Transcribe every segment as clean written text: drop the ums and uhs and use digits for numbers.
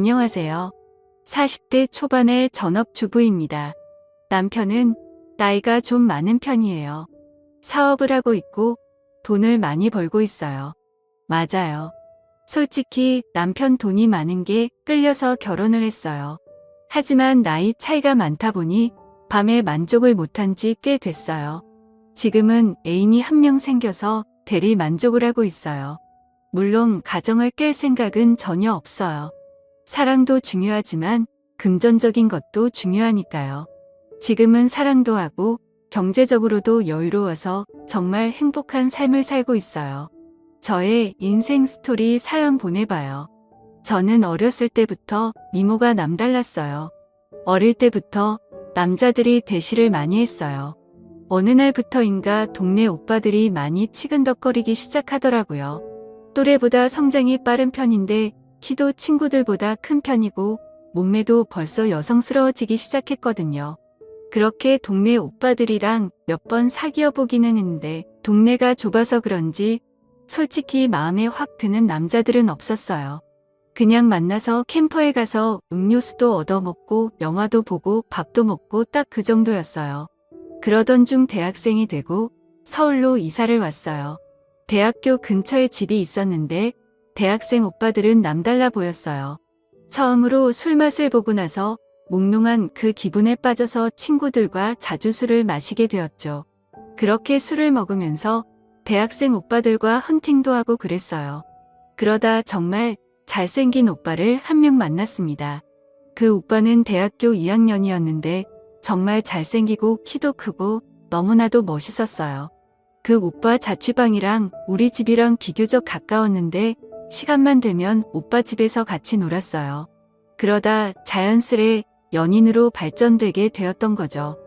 안녕하세요. 40대 초반의 전업주부입니다. 남편은 나이가 좀 많은 편이에요. 사업을 하고 있고 돈을 많이 벌고 있어요. 맞아요. 솔직히 남편 돈이 많은 게 끌려서 결혼을 했어요. 하지만 나이 차이가 많다 보니 밤에 만족을 못한 지 꽤 됐어요. 지금은 애인이 한 명 생겨서 대리 만족을 하고 있어요. 물론 가정을 깰 생각은 전혀 없어요. 사랑도 중요하지만 금전적인 것도 중요하니까요. 지금은 사랑도 하고 경제적으로도 여유로워서 정말 행복한 삶을 살고 있어요. 저의 인생 스토리 사연 보내봐요. 저는 어렸을 때부터 미모가 남달랐어요. 어릴 때부터 남자들이 대시를 많이 했어요. 어느 날부터인가 동네 오빠들이 많이 치근덕거리기 시작하더라고요. 또래보다 성장이 빠른 편인데 키도 친구들보다 큰 편이고 몸매도 벌써 여성스러워지기 시작했거든요. 그렇게 동네 오빠들이랑 몇 번 사귀어 보기는 했는데 동네가 좁아서 그런지 솔직히 마음에 확 드는 남자들은 없었어요. 그냥 만나서 캠퍼에 가서 음료수도 얻어먹고 영화도 보고 밥도 먹고 딱 그 정도였어요. 그러던 중 대학생이 되고 서울로 이사를 왔어요. 대학교 근처에 집이 있었는데 대학생 오빠들은 남달라 보였어요. 처음으로 술맛을 보고 나서 몽롱한 그 기분에 빠져서 친구들과 자주 술을 마시게 되었죠. 그렇게 술을 먹으면서 대학생 오빠들과 헌팅도 하고 그랬어요. 그러다 정말 잘생긴 오빠를 한 명 만났습니다. 그 오빠는 대학교 2학년이었는데 정말 잘생기고 키도 크고 너무나도 멋있었어요. 그 오빠 자취방이랑 우리 집이랑 비교적 가까웠는데 시간만 되면 오빠 집에서 같이 놀았어요. 그러다 자연스레 연인으로 발전되게 되었던 거죠.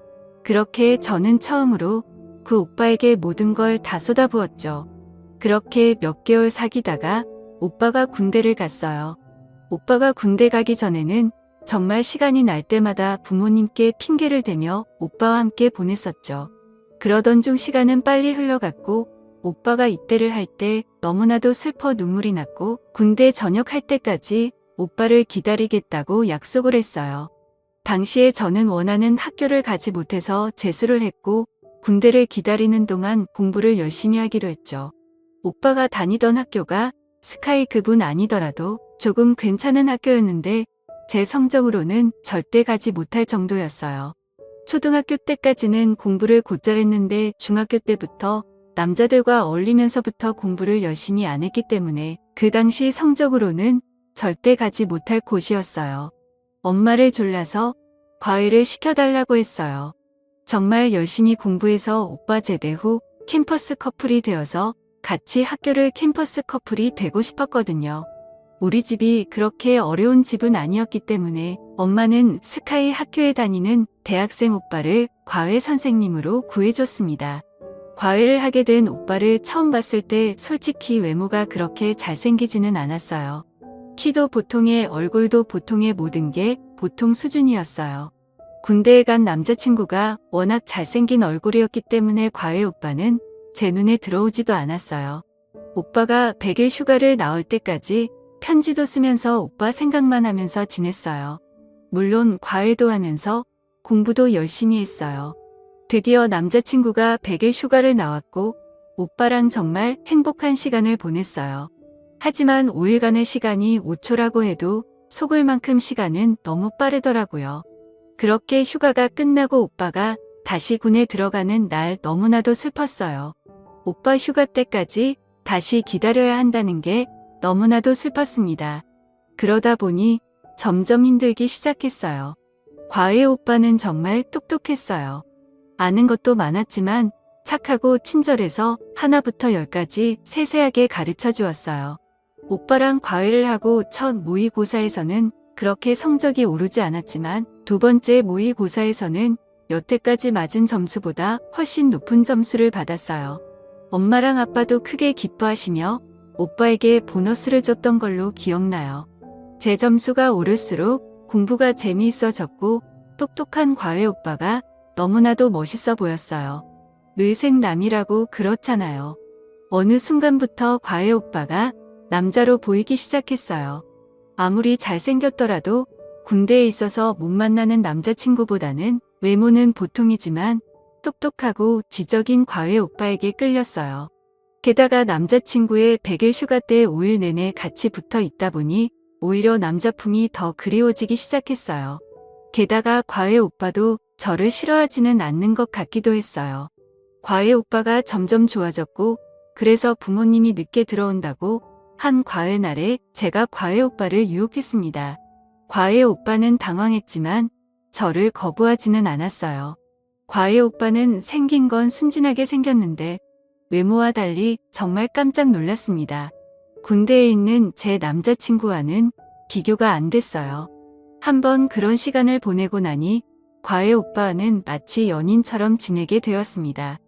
그렇게 저는 처음으로 그 오빠에게 모든 걸 다 쏟아부었죠. 그렇게 몇 개월 사귀다가 오빠가 군대를 갔어요. 오빠가 군대 가기 전에는 정말 시간이 날 때마다 부모님께 핑계를 대며 오빠와 함께 보냈었죠. 그러던 중 시간은 빨리 흘러갔고 오빠가 입대를 할 때 너무나도 슬퍼 눈물이 났고 군대 전역할 때까지 오빠를 기다리겠다고 약속을 했어요. 당시에 저는 원하는 학교를 가지 못해서 재수를 했고 군대를 기다리는 동안 공부를 열심히 하기로 했죠. 오빠가 다니던 학교가 스카이급은 아니더라도 조금 괜찮은 학교였는데 제 성적으로는 절대 가지 못할 정도였어요. 초등학교 때까지는 공부를 곧잘 했는데 중학교 때부터 남자들과 어울리면서부터 공부를 열심히 안 했기 때문에 그 당시 성적으로는 절대 가지 못할 곳이었어요. 엄마를 졸라서 과외를 시켜달라고 했어요. 정말 열심히 공부해서 오빠 제대 후 캠퍼스 커플이 되어서 같이 학교를 캠퍼스 커플이 되고 싶었거든요. 우리 집이 그렇게 어려운 집은 아니었기 때문에 엄마는 스카이 학교에 다니는 대학생 오빠를 과외 선생님으로 구해줬습니다. 과외를 하게 된 오빠를 처음 봤을 때 솔직히 외모가 그렇게 잘생기지는 않았어요. 키도 보통의 얼굴도 보통의 모든 게 보통 수준이었어요. 군대에 간 남자친구가 워낙 잘생긴 얼굴이었기 때문에 과외 오빠는 제 눈에 들어오지도 않았어요. 오빠가 100일 휴가를 나올 때까지 편지도 쓰면서 오빠 생각만 하면서 지냈어요. 물론 과외도 하면서 공부도 열심히 했어요. 드디어 남자친구가 100일 휴가를 나왔고 오빠랑 정말 행복한 시간을 보냈어요. 하지만 5일간의 시간이 5초라고 해도 속을 만큼 시간은 너무 빠르더라고요. 그렇게 휴가가 끝나고 오빠가 다시 군에 들어가는 날 너무나도 슬펐어요. 오빠 휴가 때까지 다시 기다려야 한다는 게 너무나도 슬펐습니다. 그러다 보니 점점 힘들기 시작했어요. 과외 오빠는 정말 똑똑했어요. 아는 것도 많았지만 착하고 친절해서 하나부터 열까지 세세하게 가르쳐 주었어요. 오빠랑 과외를 하고 첫 모의고사에서는 그렇게 성적이 오르지 않았지만 두 번째 모의고사에서는 여태까지 맞은 점수보다 훨씬 높은 점수를 받았어요. 엄마랑 아빠도 크게 기뻐하시며 오빠에게 보너스를 줬던 걸로 기억나요. 제 점수가 오를수록 공부가 재미있어졌고 똑똑한 과외 오빠가 너무나도 멋있어 보였어요. 늘 생남이라고 그렇잖아요. 어느 순간부터 과외 오빠가 남자로 보이기 시작했어요. 아무리 잘생겼더라도 군대에 있어서 못 만나는 남자친구보다는 외모는 보통이지만 똑똑하고 지적인 과외 오빠에게 끌렸어요. 게다가 남자친구의 100일 휴가 때 5일 내내 같이 붙어 있다 보니 오히려 남자풍이 더 그리워지기 시작했어요. 게다가 과외 오빠도 저를 싫어하지는 않는 것 같기도 했어요. 과외 오빠가 점점 좋아졌고 그래서 부모님이 늦게 들어온다고 한 과외 날에 제가 과외 오빠를 유혹했습니다. 과외 오빠는 당황했지만 저를 거부하지는 않았어요. 과외 오빠는 생긴 건 순진하게 생겼는데 외모와 달리 정말 깜짝 놀랐습니다. 군대에 있는 제 남자친구와는 비교가 안 됐어요. 한번 그런 시간을 보내고 나니 과외 오빠는 마치 연인처럼 지내게 되었습니다.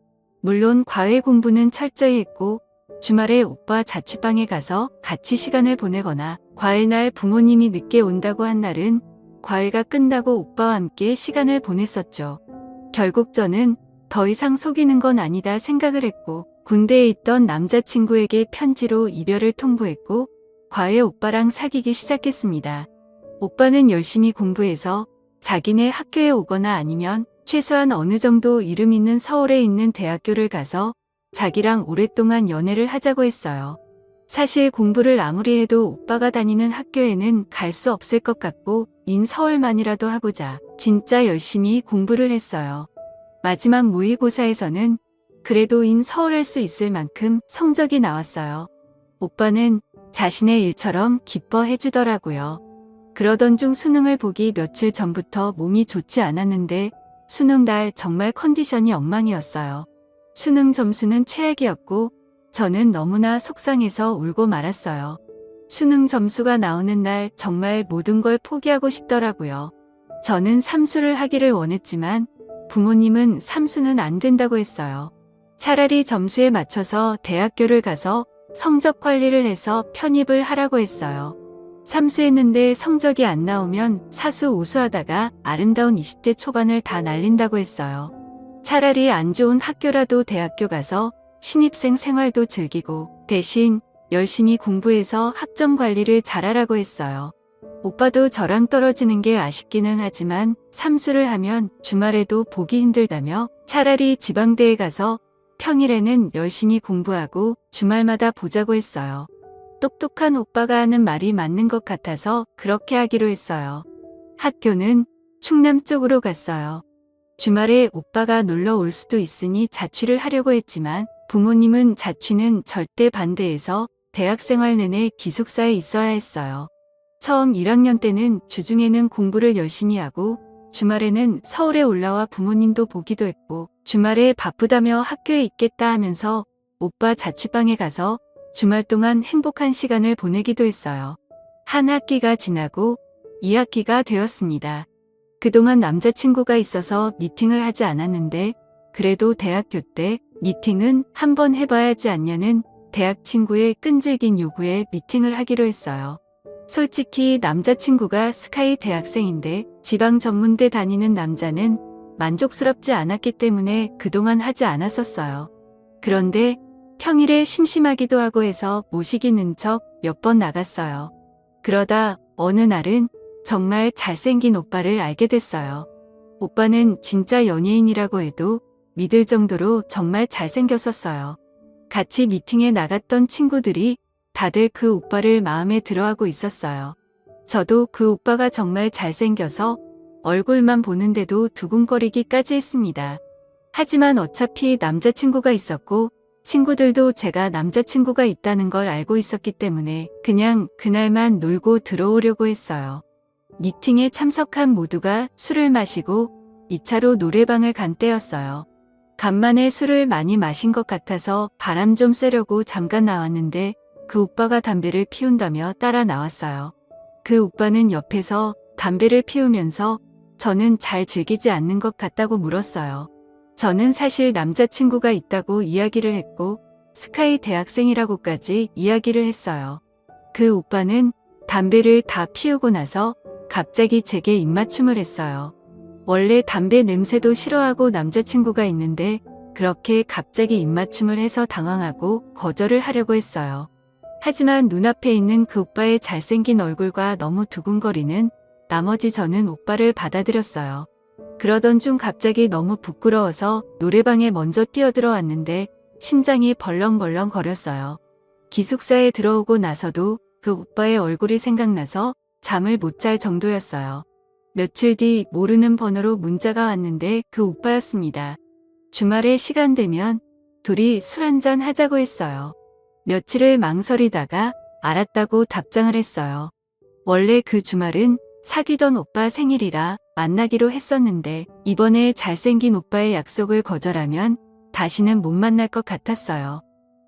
물론 과외 공부는 철저히 했고 주말에 오빠 자취방에 가서 같이 시간을 보내거나 과외날 부모님이 늦게 온다고 한 날은 과외가 끝나고 오빠와 함께 시간을 보냈었죠. 결국 저는 더 이상 속이는 건 아니다 생각을 했고 군대에 있던 남자친구에게 편지로 이별을 통보했고 과외 오빠랑 사귀기 시작했습니다. 오빠는 열심히 공부해서 자기네 학교에 오거나 아니면 최소한 어느 정도 이름 있는 서울에 있는 대학교를 가서 자기랑 오랫동안 연애를 하자고 했어요. 사실 공부를 아무리 해도 오빠가 다니는 학교에는 갈 수 없을 것 같고 인서울만이라도 하고자 진짜 열심히 공부를 했어요. 마지막 모의고사에서는 그래도 인서울할 수 있을 만큼 성적이 나왔어요. 오빠는 자신의 일처럼 기뻐해 주더라고요. 그러던 중 수능을 보기 며칠 전부터 몸이 좋지 않았는데 수능 날 정말 컨디션이 엉망이었어요. 수능 점수는 최악이었고 저는 너무나 속상해서 울고 말았어요. 수능 점수가 나오는 날 정말 모든 걸 포기하고 싶더라고요. 저는 삼수를 하기를 원했지만 부모님은 삼수는 안 된다고 했어요. 차라리 점수에 맞춰서 대학교를 가서 성적 관리를 해서 편입을 하라고 했어요. 삼수했는데 성적이 안 나오면 사수 오수하다가 아름다운 20대 초반을 다 날린다고 했어요. 차라리 안 좋은 학교라도 대학교 가서 신입생 생활도 즐기고 대신 열심히 공부해서 학점 관리를 잘하라고 했어요. 오빠도 저랑 떨어지는 게 아쉽기는 하지만 삼수를 하면 주말에도 보기 힘들다며 차라리 지방대에 가서 평일에는 열심히 공부하고 주말마다 보자고 했어요. 똑똑한 오빠가 하는 말이 맞는 것 같아서 그렇게 하기로 했어요. 학교는 충남 쪽으로 갔어요. 주말에 오빠가 놀러 올 수도 있으니 자취를 하려고 했지만 부모님은 자취는 절대 반대해서 대학생활 내내 기숙사에 있어야 했어요. 처음 1학년 때는 주중에는 공부를 열심히 하고 주말에는 서울에 올라와 부모님도 보기도 했고 주말에 바쁘다며 학교에 있겠다 하면서 오빠 자취방에 가서 주말 동안 행복한 시간을 보내기도 했어요. 한 학기가 지나고 2학기가 되었습니다. 그동안 남자친구가 있어서 미팅을 하지 않았는데 그래도 대학교 때 미팅은 한번 해봐야지 않냐는 대학 친구의 끈질긴 요구에 미팅을 하기로 했어요. 솔직히 남자친구가 스카이 대학생인데 지방 전문대 다니는 남자는 만족스럽지 않았기 때문에 그동안 하지 않았었어요. 그런데 평일에 심심하기도 하고 해서 모시기는 척 몇 번 나갔어요. 그러다 어느 날은 정말 잘생긴 오빠를 알게 됐어요. 오빠는 진짜 연예인이라고 해도 믿을 정도로 정말 잘생겼었어요. 같이 미팅에 나갔던 친구들이 다들 그 오빠를 마음에 들어하고 있었어요. 저도 그 오빠가 정말 잘생겨서 얼굴만 보는데도 두근거리기까지 했습니다. 하지만 어차피 남자친구가 있었고 친구들도 제가 남자친구가 있다는 걸 알고 있었기 때문에 그냥 그날만 놀고 들어오려고 했어요. 미팅에 참석한 모두가 술을 마시고 2차로 노래방을 간 때였어요. 간만에 술을 많이 마신 것 같아서 바람 좀 쐬려고 잠깐 나왔는데 그 오빠가 담배를 피운다며 따라 나왔어요. 그 오빠는 옆에서 담배를 피우면서 저는 잘 즐기지 않는 것 같다고 물었어요. 저는 사실 남자친구가 있다고 이야기를 했고 스카이 대학생이라고까지 이야기를 했어요. 그 오빠는 담배를 다 피우고 나서 갑자기 제게 입맞춤을 했어요. 원래 담배 냄새도 싫어하고 남자친구가 있는데 그렇게 갑자기 입맞춤을 해서 당황하고 거절을 하려고 했어요. 하지만 눈앞에 있는 그 오빠의 잘생긴 얼굴과 너무 두근거리는 나머지 저는 오빠를 받아들였어요. 그러던 중 갑자기 너무 부끄러워서 노래방에 먼저 뛰어들어왔는데 심장이 벌렁벌렁 거렸어요. 기숙사에 들어오고 나서도 그 오빠의 얼굴이 생각나서 잠을 못 잘 정도였어요. 며칠 뒤 모르는 번호로 문자가 왔는데 그 오빠였습니다. 주말에 시간 되면 둘이 술 한잔 하자고 했어요. 며칠을 망설이다가 알았다고 답장을 했어요. 원래 그 주말은 사귀던 오빠 생일이라 만나기로 했었는데 이번에 잘생긴 오빠의 약속을 거절하면 다시는 못 만날 것 같았어요.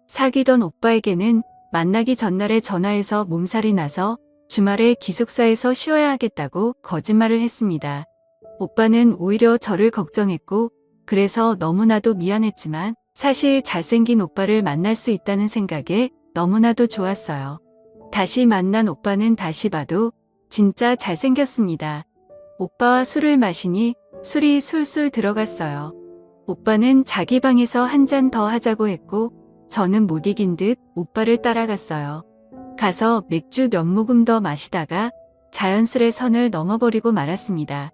사귀던 오빠에게는 만나기 전날에 전화해서 몸살이 나서 주말에 기숙사에서 쉬어야 하겠다고 거짓말을 했습니다. 오빠는 오히려 저를 걱정했고 그래서 너무나도 미안했지만 사실 잘생긴 오빠를 만날 수 있다는 생각에 너무나도 좋았어요. 다시 만난 오빠는 다시 봐도 진짜 잘생겼습니다. 오빠와 술을 마시니 술이 술술 들어갔어요. 오빠는 자기 방에서 한 잔 더 하자고 했고 저는 못 이긴 듯 오빠를 따라갔어요. 가서 맥주 몇 모금 더 마시다가 자연스레 선을 넘어버리고 말았습니다.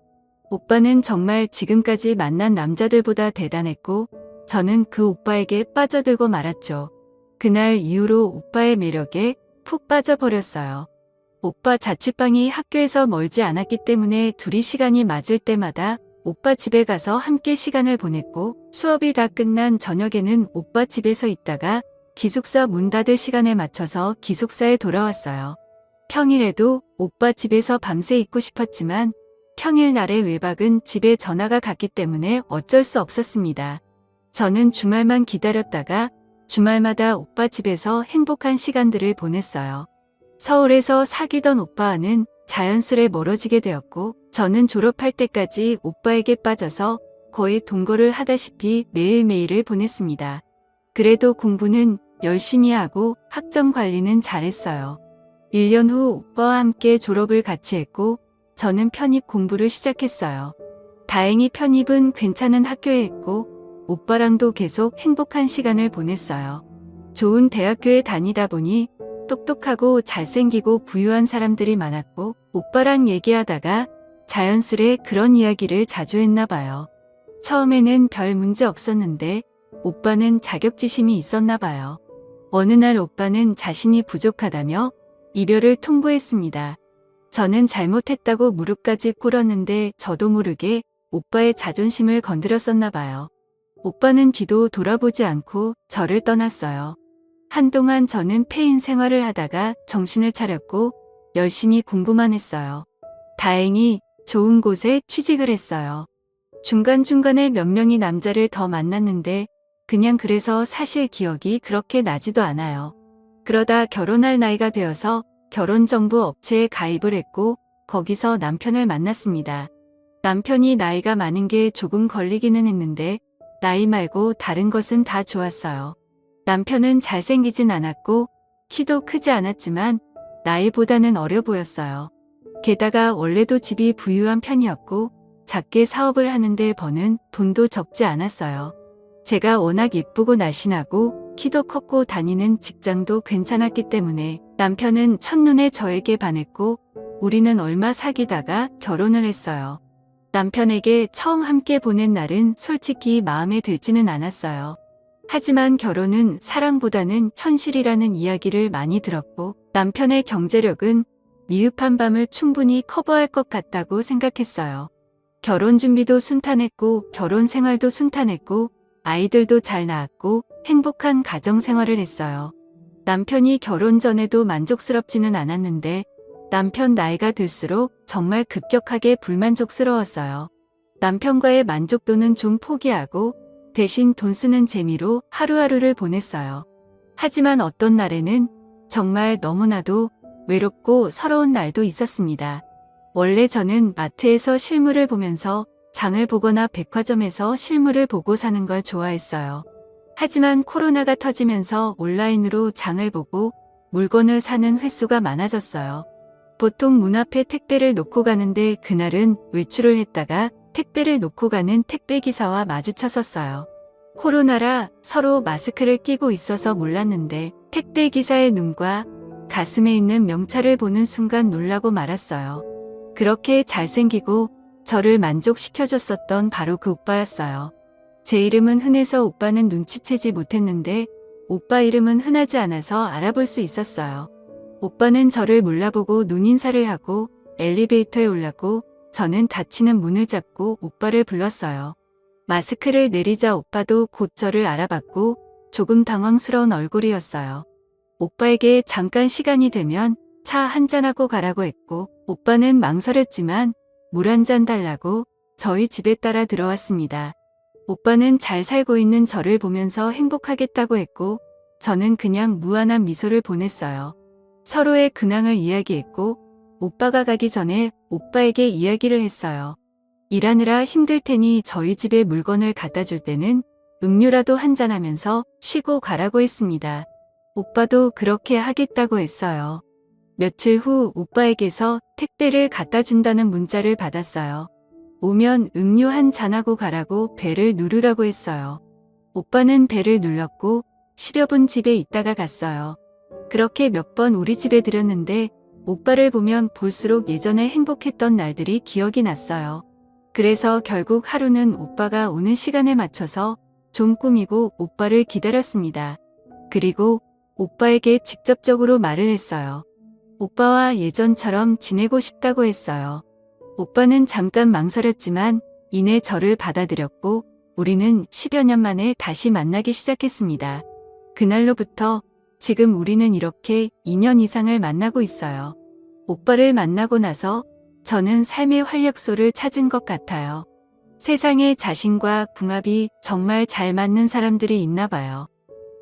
오빠는 정말 지금까지 만난 남자들보다 대단했고 저는 그 오빠에게 빠져들고 말았죠. 그날 이후로 오빠의 매력에 푹 빠져버렸어요. 오빠 자취방이 학교에서 멀지 않았기 때문에 둘이 시간이 맞을 때마다 오빠 집에 가서 함께 시간을 보냈고 수업이 다 끝난 저녁에는 오빠 집에서 있다가 기숙사 문 닫을 시간에 맞춰서 기숙사에 돌아왔어요. 평일에도 오빠 집에서 밤새 있고 싶었지만 평일날의 외박은 집에 전화가 갔기 때문에 어쩔 수 없었습니다. 저는 주말만 기다렸다가 주말마다 오빠 집에서 행복한 시간들을 보냈어요. 서울에서 사귀던 오빠와는 자연스레 멀어지게 되었고 저는 졸업할 때까지 오빠에게 빠져서 거의 동거를 하다시피 매일매일을 보냈습니다. 그래도 공부는 열심히 하고 학점 관리는 잘했어요. 1년 후 오빠와 함께 졸업을 같이 했고 저는 편입 공부를 시작했어요. 다행히 편입은 괜찮은 학교에 했고 오빠랑도 계속 행복한 시간을 보냈어요. 좋은 대학교에 다니다 보니 똑똑하고 잘생기고 부유한 사람들이 많았고 오빠랑 얘기하다가 자연스레 그런 이야기를 자주 했나 봐요. 처음에는 별 문제 없었는데 오빠는 자격지심이 있었나 봐요. 어느 날 오빠는 자신이 부족하다며 이별을 통보했습니다. 저는 잘못했다고 무릎까지 꿇었는데 저도 모르게 오빠의 자존심을 건드렸었나 봐요. 오빠는 뒤도 돌아보지 않고 저를 떠났어요. 한동안 저는 폐인 생활을 하다가 정신을 차렸고 열심히 공부만 했어요. 다행히 좋은 곳에 취직을 했어요. 중간중간에 몇 명이 남자를 더 만났는데 그냥 그래서 사실 기억이 그렇게 나지도 않아요. 그러다 결혼할 나이가 되어서 결혼정보 업체에 가입을 했고 거기서 남편을 만났습니다. 남편이 나이가 많은 게 조금 걸리기는 했는데 나이 말고 다른 것은 다 좋았어요. 남편은 잘생기진 않았고 키도 크지 않았지만 나이보다는 어려 보였어요. 게다가 원래도 집이 부유한 편이었고 작게 사업을 하는데 버는 돈도 적지 않았어요. 제가 워낙 예쁘고 날씬하고 키도 컸고 다니는 직장도 괜찮았기 때문에 남편은 첫눈에 저에게 반했고 우리는 얼마 사귀다가 결혼을 했어요. 남편에게 처음 함께 보낸 날은 솔직히 마음에 들지는 않았어요. 하지만 결혼은 사랑보다는 현실이라는 이야기를 많이 들었고 남편의 경제력은 미흡한 밤을 충분히 커버할 것 같다고 생각했어요. 결혼 준비도 순탄했고 결혼 생활도 순탄했고 아이들도 잘 낳았고 행복한 가정 생활을 했어요. 남편이 결혼 전에도 만족스럽지는 않았는데 남편 나이가 들수록 정말 급격하게 불만족스러웠어요. 남편과의 만족도는 좀 포기하고 대신 돈 쓰는 재미로 하루하루를 보냈어요. 하지만 어떤 날에는 정말 너무나도 외롭고 서러운 날도 있었습니다. 원래 저는 마트에서 실물을 보면서 장을 보거나 백화점에서 실물을 보고 사는 걸 좋아했어요. 하지만 코로나가 터지면서 온라인으로 장을 보고 물건을 사는 횟수가 많아졌어요. 보통 문 앞에 택배를 놓고 가는데 그날은 외출을 했다가 택배를 놓고 가는 택배기사와 마주쳤었어요. 코로나라 서로 마스크를 끼고 있어서 몰랐는데 택배 기사의 눈과 가슴에 있는 명찰을 보는 순간 놀라고 말았어요. 그렇게 잘생기고 저를 만족시켜줬었던 바로 그 오빠였어요. 제 이름은 흔해서 오빠는 눈치채지 못했는데 오빠 이름은 흔하지 않아서 알아볼 수 있었어요. 오빠는 저를 몰라보고 눈인사를 하고 엘리베이터에 올랐고 저는 닫히는 문을 잡고 오빠를 불렀어요. 마스크를 내리자 오빠도 곧 저를 알아봤고 조금 당황스러운 얼굴이었어요. 오빠에게 잠깐 시간이 되면 차 한잔하고 가라고 했고 오빠는 망설였지만 물 한 잔 달라고 저희 집에 따라 들어왔습니다. 오빠는 잘 살고 있는 저를 보면서 행복하겠다고 했고 저는 그냥 무한한 미소를 보냈어요. 서로의 근황을 이야기했고 오빠가 가기 전에 오빠에게 이야기를 했어요. 일하느라 힘들 테니 저희 집에 물건을 갖다 줄 때는 음료라도 한잔하면서 쉬고 가라고 했습니다. 오빠도 그렇게 하겠다고 했어요. 며칠 후 오빠에게서 택배를 갖다 준다는 문자를 받았어요. 오면 음료 한 잔하고 가라고 벨을 누르라고 했어요. 오빠는 벨을 눌렀고 10여 분 집에 있다가 갔어요. 그렇게 몇 번 우리 집에 들였는데 오빠를 보면 볼수록 예전에 행복했던 날들이 기억이 났어요. 그래서 결국 하루는 오빠가 오는 시간에 맞춰서 좀 꾸미고 오빠를 기다렸습니다. 그리고 오빠에게 직접적으로 말을 했어요. 오빠와 예전처럼 지내고 싶다고 했어요. 오빠는 잠깐 망설였지만 이내 저를 받아들였고 우리는 10여 년 만에 다시 만나기 시작했습니다. 그날로부터 지금 우리는 이렇게 2년 이상을 만나고 있어요. 오빠를 만나고 나서 저는 삶의 활력소를 찾은 것 같아요. 세상에 자신과 궁합이 정말 잘 맞는 사람들이 있나 봐요.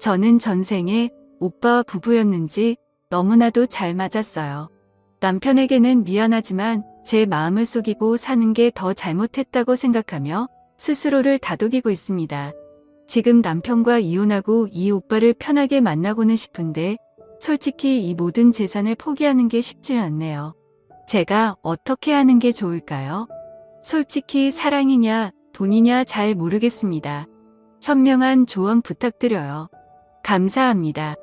저는 전생에 오빠와 부부였는지 너무나도 잘 맞았어요. 남편에게는 미안하지만 제 마음을 속이고 사는 게 더 잘못했다고 생각하며 스스로를 다독이고 있습니다. 지금 남편과 이혼하고 이 오빠를 편하게 만나고는 싶은데 솔직히 이 모든 재산을 포기하는 게 쉽지 않네요. 제가 어떻게 하는 게 좋을까요? 솔직히 사랑이냐 돈이냐 잘 모르겠습니다. 현명한 조언 부탁드려요. 감사합니다.